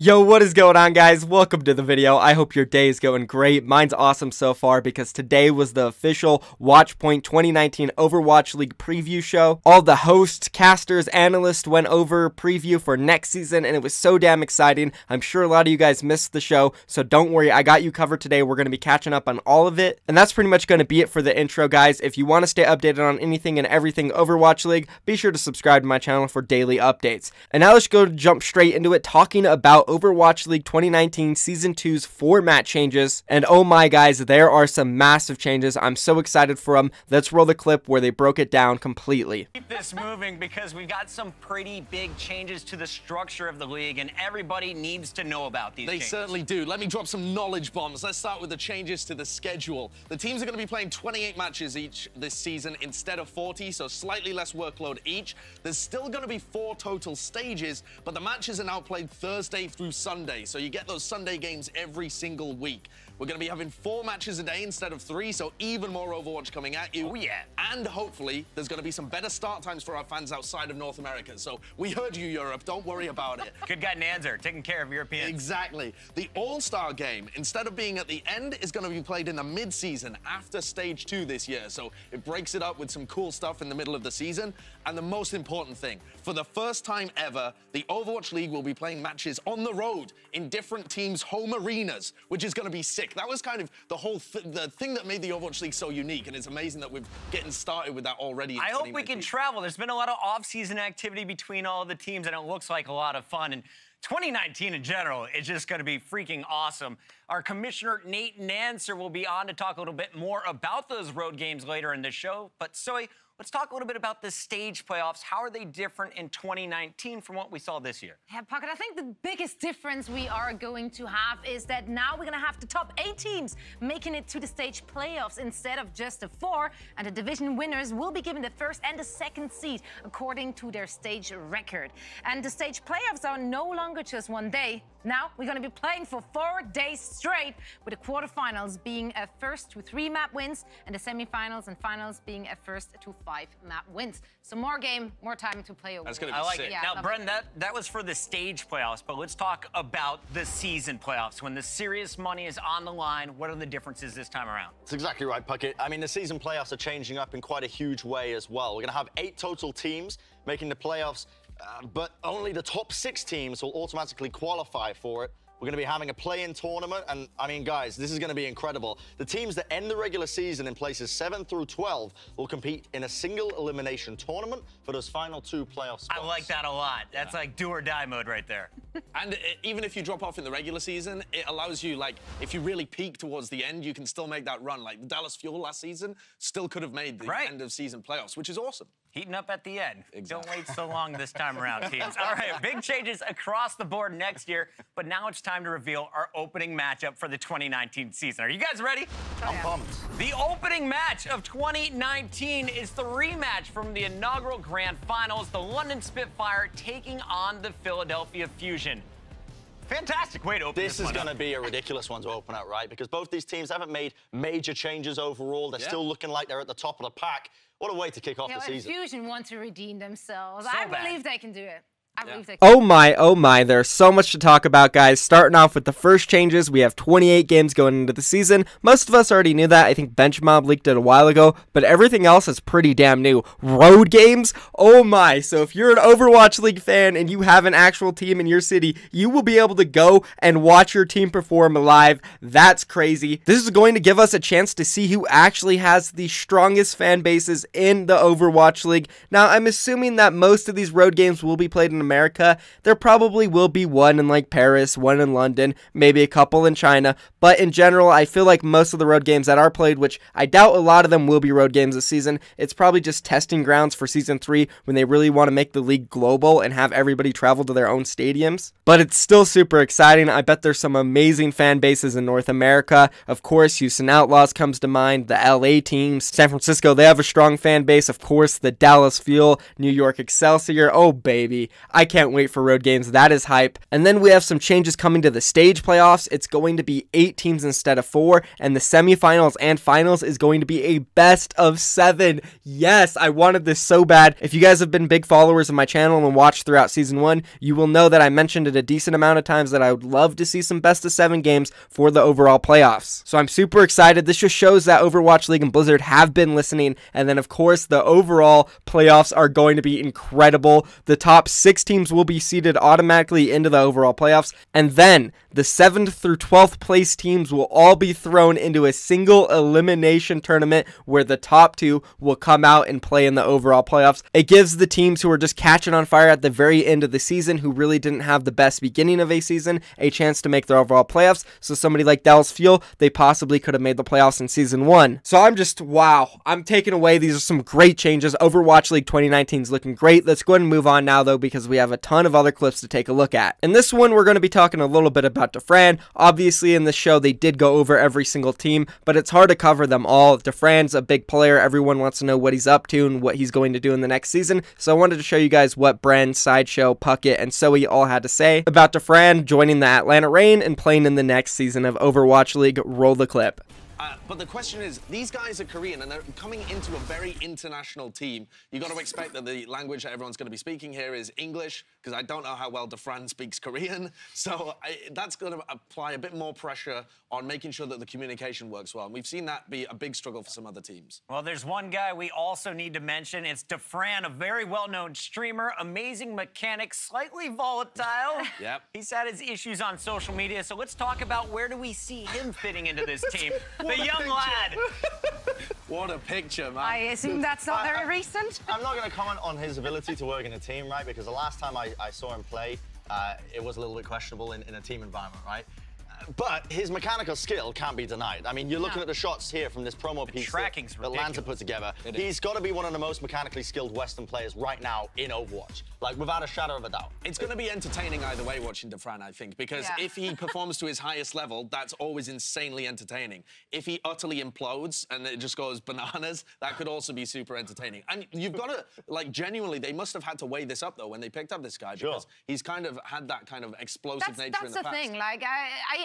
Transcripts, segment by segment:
Yo, what is going on, guys? Welcome to the video. I hope your day is going great. Mine's awesome so far because today was the official Watchpoint 2019 Overwatch League preview show. All the hosts, casters, analysts went over preview for next season, and it was so damn exciting. I'm sure a lot of you guys missed the show, so don't worry. I got you covered today. We're going to be catching up on all of it, and that's pretty much going to be it for the intro, guys. If you want to stay updated on anything and everything Overwatch League, be sure to subscribe to my channel for daily updates. And now let's jump straight into it, talking about Overwatch League 2019 Season 2's format changes. And oh my guys, there are some massive changes. I'm so excited for them. Let's roll the clip where they broke it down completely. Keep this moving because we've got some pretty big changes to the structure of the league, and everybody needs to know about these changes. They certainly do. Let me drop some knowledge bombs. Let's start with the changes to the schedule. The teams are going to be playing 28 matches each this season instead of 40, so slightly less workload each. There's still going to be 4 total stages, but the matches are now played Thursday through Sunday, so you get those Sunday games every single week. We're going to be having 4 matches a day instead of 3, so even more Overwatch coming at you. Oh, yeah. And hopefully, there's going to be some better start times for our fans outside of North America. So we heard you, Europe. Don't worry about it. Good guy Nanzer, taking care of Europeans. Exactly. The All-Star game, instead of being at the end, is going to be played in the mid-season after Stage 2 this year. So it breaks it up with some cool stuff in the middle of the season. And the most important thing, for the first time ever, the Overwatch League will be playing matches on the road in different teams' home arenas, which is going to be sick. That was kind of the whole the thing that made the Overwatch League so unique, and it's amazing that we're getting started with that already. I hope we can travel. There's been a lot of off-season activity between all the teams, and it looks like a lot of fun. And 2019 in general is just going to be freaking awesome. Our commissioner, Nate Nanzer, will be on to talk a little bit more about those road games later in the show. But SOE, let's talk a little bit about the stage playoffs. How are they different in 2019 from what we saw this year? Yeah, Pocket, I think the biggest difference we are going to have is that now we're going to have the top 8 teams making it to the stage playoffs instead of just the 4. And the division winners will be given the first and the second seed according to their stage record. And the stage playoffs are no longer just one day. Now we're going to be playing for 4 days straight, with the quarterfinals being a first to 3 map wins and the semifinals and finals being a first to 5 map wins. So more game, more time to play. That's going to be I like sick. it. Now, Bren, that was for the stage playoffs, but let's talk about the season playoffs. When the serious money is on the line, what are the differences this time around? That's exactly right, Puckett. I mean, the season playoffs are changing up in quite a huge way as well. We're going to have 8 total teams making the playoffs, but only the top 6 teams will automatically qualify for it. We're going to be having a play-in tournament, and I mean, guys, this is going to be incredible. The teams that end the regular season in places 7 through 12 will compete in a single elimination tournament for those final 2 playoff spots. I like that a lot. That's like do or die mode right there. And even if you drop off in the regular season, it allows you, like, if you really peak towards the end, you can still make that run. Like, Dallas Fuel last season still could have made the end of season playoffs, which is awesome. Heating up at the end. Exactly. Don't wait so long this time around, teams. All right, big changes across the board next year, but now it's time to reveal our opening matchup for the 2019 season. Are you guys ready? I'm pumped. The opening match of 2019 is the rematch from the inaugural Grand Finals, the London Spitfire taking on the Philadelphia Fusion. Fantastic way to open this is going to be a ridiculous one to open out, right? Because both these teams haven't made major changes overall. They're still looking like they're at the top of the pack. What a way to kick off the season. Fusion want to redeem themselves. So I bad. believe they can do it. Oh my, there's so much to talk about, guys. Starting off with the first changes, we have 28 games going into the season. Most of us already knew that. I think Benchmob leaked it a while ago, but everything else is pretty damn new. Road games? Oh my. So if you're an Overwatch League fan and you have an actual team in your city, you will be able to go and watch your team perform live. That's crazy. This is going to give us a chance to see who actually has the strongest fan bases in the Overwatch League. Now, I'm assuming that most of these road games will be played in America. There probably will be one in like Paris, one in London, maybe a couple in China, but in general, I feel like most of the road games that are played, which I doubt a lot of them will be road games this season, it's probably just testing grounds for Season 3 when they really want to make the league global and have everybody travel to their own stadiums. But it's still super exciting. I bet there's some amazing fan bases in North America. Of course, Houston Outlaws comes to mind, the LA teams, San Francisco, they have a strong fan base. Of course, the Dallas Fuel, New York Excelsior, oh baby. I can't wait for road games. That is hype. And then we have some changes coming to the stage playoffs. It's going to be 8 teams instead of 4, and the semifinals and finals is going to be a best of 7. Yes, I wanted this so bad. If you guys have been big followers of my channel and watched throughout season 1, you will know that I mentioned it a decent amount of times that I would love to see some best of 7 games for the overall playoffs. So I'm super excited. This just shows that Overwatch League and Blizzard have been listening. And then of course the overall playoffs are going to be incredible. The top 6 teams will be seeded automatically into the overall playoffs, and then the 7th through 12th place teams will all be thrown into a single elimination tournament where the top 2 will come out and play in the overall playoffs. It gives the teams who are just catching on fire at the very end of the season, who really didn't have the best beginning of a season, a chance to make their overall playoffs. So somebody like Dallas Fuel, they possibly could have made the playoffs in season 1. So I'm just, wow, I'm taken away. These are some great changes. Overwatch League 2019 is looking great. Let's go ahead and move on now though, because we have a ton of other clips to take a look at. In this one, we're going to be talking a little bit about Dafran. Obviously in this show, they did go over every single team, but it's hard to cover them all. Dafran's a big player. Everyone wants to know what he's up to and what he's going to do in the next season. So I wanted to show you guys what Bren, Sideshow, Puckett, and SOE all had to say about Dafran joining the Atlanta Reign and playing in the next season of Overwatch League. Roll the clip. But the question is, these guys are Korean and they're coming into a very international team. You got to expect that the language that everyone's going to be speaking here is English, because I don't know how well Dafran speaks Korean. So that's going to apply a bit more pressure on making sure that the communication works well. And we've seen that be a big struggle for some other teams. Well, there's one guy we also need to mention. It's Dafran, a very well-known streamer, amazing mechanic, slightly volatile. Yep. He's had his issues on social media. So let's talk about where do we see him fitting into this team. The young lad. What a picture, man. I assume that's not very recent. I'm not going to comment on his ability to work in a team, right? Because the last time I saw him play, it was a little bit questionable in a team environment, right? But his mechanical skill can't be denied. I mean, you're looking at the shots here from this promo piece that Lanta put together. He's got to be one of the most mechanically skilled Western players right now in Overwatch, like without a shadow of a doubt. It's going to be entertaining either way watching Dafran, I think, because if he performs to his highest level, that's always insanely entertaining. If he utterly implodes and it just goes bananas, that could also be super entertaining. And you've got to, like, genuinely, they must have had to weigh this up, though, when they picked up this guy, because he's kind of had that kind of explosive nature in the past. That's the thing. Like,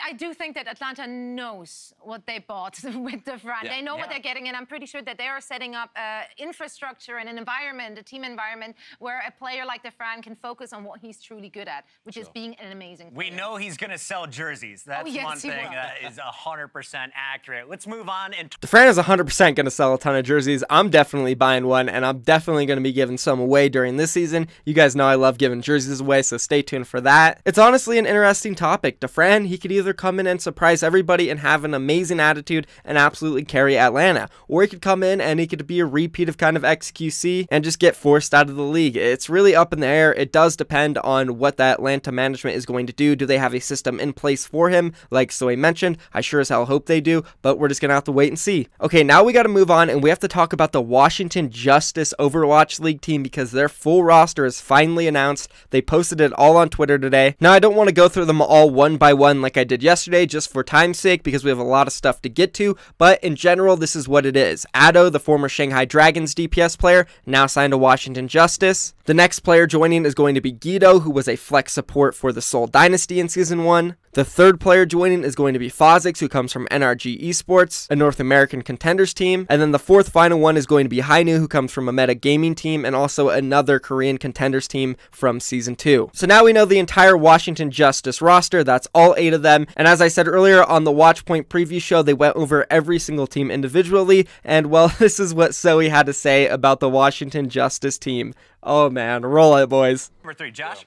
I do think that Atlanta knows what they bought with Dafran. They know what they're getting, and I'm pretty sure that they are setting up infrastructure and an environment, a team environment, where a player like Dafran can focus on what he's truly good at, which is being an amazing player. We know he's going to sell jerseys. That's one thing that is 100% accurate. Let's move on. And Dafran is 100% going to sell a ton of jerseys. I'm definitely buying one, and I'm definitely going to be giving some away during this season. You guys know I love giving jerseys away, so stay tuned for that. It's honestly an interesting topic. Dafran, he could either come in and surprise everybody and have an amazing attitude and absolutely carry Atlanta, or he could come in and he could be a repeat of kind of XQC and just get forced out of the league. It's really up in the air. It does depend on what the Atlanta management is going to do. Do they have a system in place for him, like SOE mentioned? I sure as hell hope they do, but we're just gonna have to wait and see. Okay, now we got to move on, and we have to talk about the Washington Justice Overwatch League team, because their full roster is finally announced. They posted it all on Twitter today. Now, I don't want to go through them all one by one like I did yesterday, just for time's sake, because we have a lot of stuff to get to, but in general, this is what it is. Ado, the former Shanghai Dragons DPS player, now signed to Washington Justice. The next player joining is going to be Guido, who was a flex support for the Seoul Dynasty in Season 1. The third player joining is going to be Fozix, who comes from NRG Esports, a North American contenders team. And then the fourth final one is going to be Hainu, who comes from a Meta Gaming team and also another Korean contenders team from Season 2. So now we know the entire Washington Justice roster. That's all 8 of them. And as I said earlier on the Watchpoint preview show, they went over every single team individually. And well, this is what SOE had to say about the Washington Justice team. Oh man, roll it, boys. Number 3, Josh.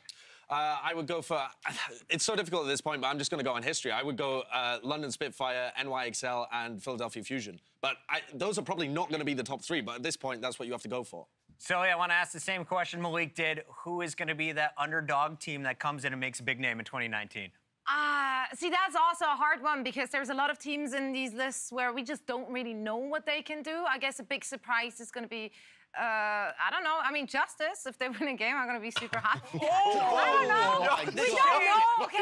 I would go for, it's so difficult at this point, but I'm just going to go on history. I would go London Spitfire, NYXL, and Philadelphia Fusion. But those are probably not going to be the top 3, but at this point, that's what you have to go for. So I want to ask the same question Malik did. Who is going to be that underdog team that comes in and makes a big name in 2019? See, that's also a hard one, because there's a lot of teams in these lists where we just don't really know what they can do. I guess a big surprise is going to be, I don't know. I mean, Justice, if they win a game, I'm going to be super happy. I don't know. We don't know. Okay,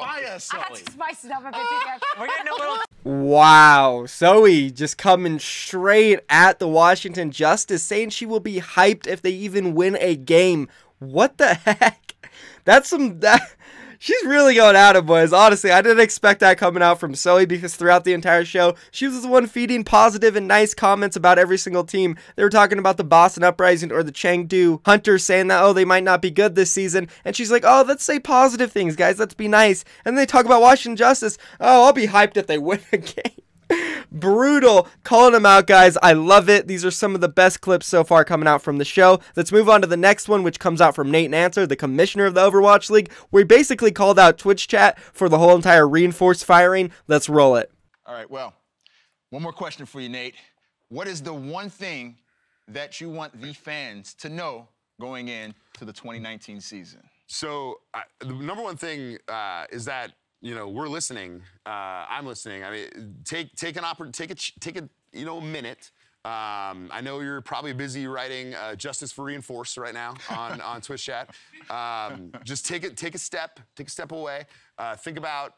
I had to spice it up a bit. We're getting a little... Wow, SOE just coming straight at the Washington Justice, saying she will be hyped if they even win a game. What the heck? That's some... She's really going at it, boys. Honestly, I didn't expect that coming out from SOE because throughout the entire show, she was the one feeding positive and nice comments about every single team. They were talking about the Boston Uprising or the Chengdu Hunters saying that, oh, they might not be good this season. And she's like, oh, let's say positive things, guys. Let's be nice. And they talk about Washington Justice. Oh, I'll be hyped if they win a game. Brutal. Calling them out, guys. I love it. These are some of the best clips so far coming out from the show. Let's move on to the next one, which comes out from Nate Nancer, the commissioner of the Overwatch League, where he basically called out Twitch chat for the whole entire reinforce firing. Let's roll it. All right, well, one more question for you, Nate. What is the one thing that you want the fans to know going into the 2019 season? So the number one thing is that, you know, we're listening. I'm listening. I mean, take a minute. I know you're probably busy writing Justice4reinforce right now on Twitch chat. Just take a step away. Think about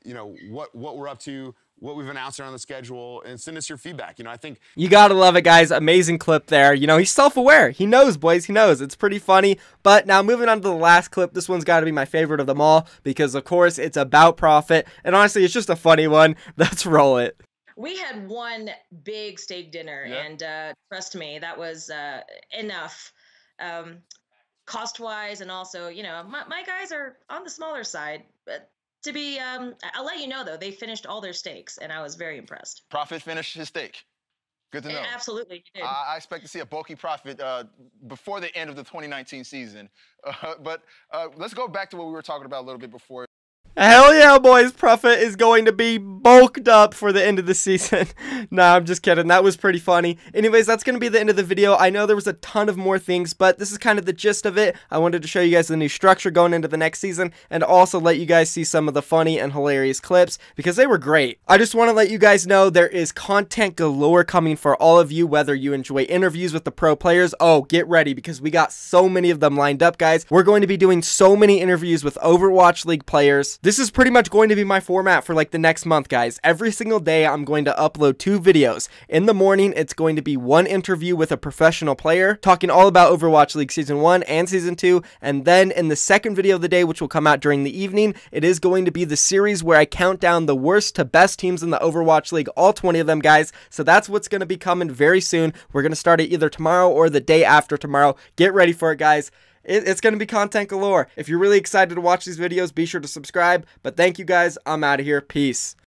you know, what we're up to, what we've announced around the schedule, and send us your feedback. You know, I think you gotta love it, guys. Amazing clip there. You know, he's self-aware. He knows, boys. He knows. It's pretty funny. But now moving on to the last clip. This one's got to be my favorite of them all because, of course, it's about Prophet. And honestly, it's just a funny one. Let's roll it. We had one big steak dinner, and trust me, that was enough. Cost-wise, and also, you know, my guys are on the smaller side. But to be, I'll let you know, though, they finished all their steaks, and I was very impressed. Prophet finished his steak. Good to know. Absolutely, he did. I expect to see a bulky Prophet before the end of the 2019 season. But let's go back to what we were talking about a little bit before. Hell yeah, boys. Prophet is going to be bulked up for the end of the season. Nah, I'm just kidding. That was pretty funny. Anyways, that's going to be the end of the video. I know there was a ton of more things, but this is kind of the gist of it. I wanted to show you guys the new structure going into the next season and also let you guys see some of the funny and hilarious clips because they were great. I just want to let you guys know there is content galore coming for all of you, whether you enjoy interviews with the pro players. Oh, get ready because we got so many of them lined up, guys. We're going to be doing so many interviews with Overwatch League players. This is pretty much going to be my format for like the next month, guys. Every single day, I'm going to upload 2 videos. In the morning, it's going to be one interview with a professional player, talking all about Overwatch League Season 1 and Season 2. And then in the second video of the day, which will come out during the evening, it is going to be the series where I count down the worst to best teams in the Overwatch League, all 20 of them, guys. So that's what's going to be coming very soon. We're going to start it either tomorrow or the day after tomorrow. Get ready for it, guys. It's going to be content galore. If you're really excited to watch these videos, be sure to subscribe. But thank you guys. I'm out of here. Peace.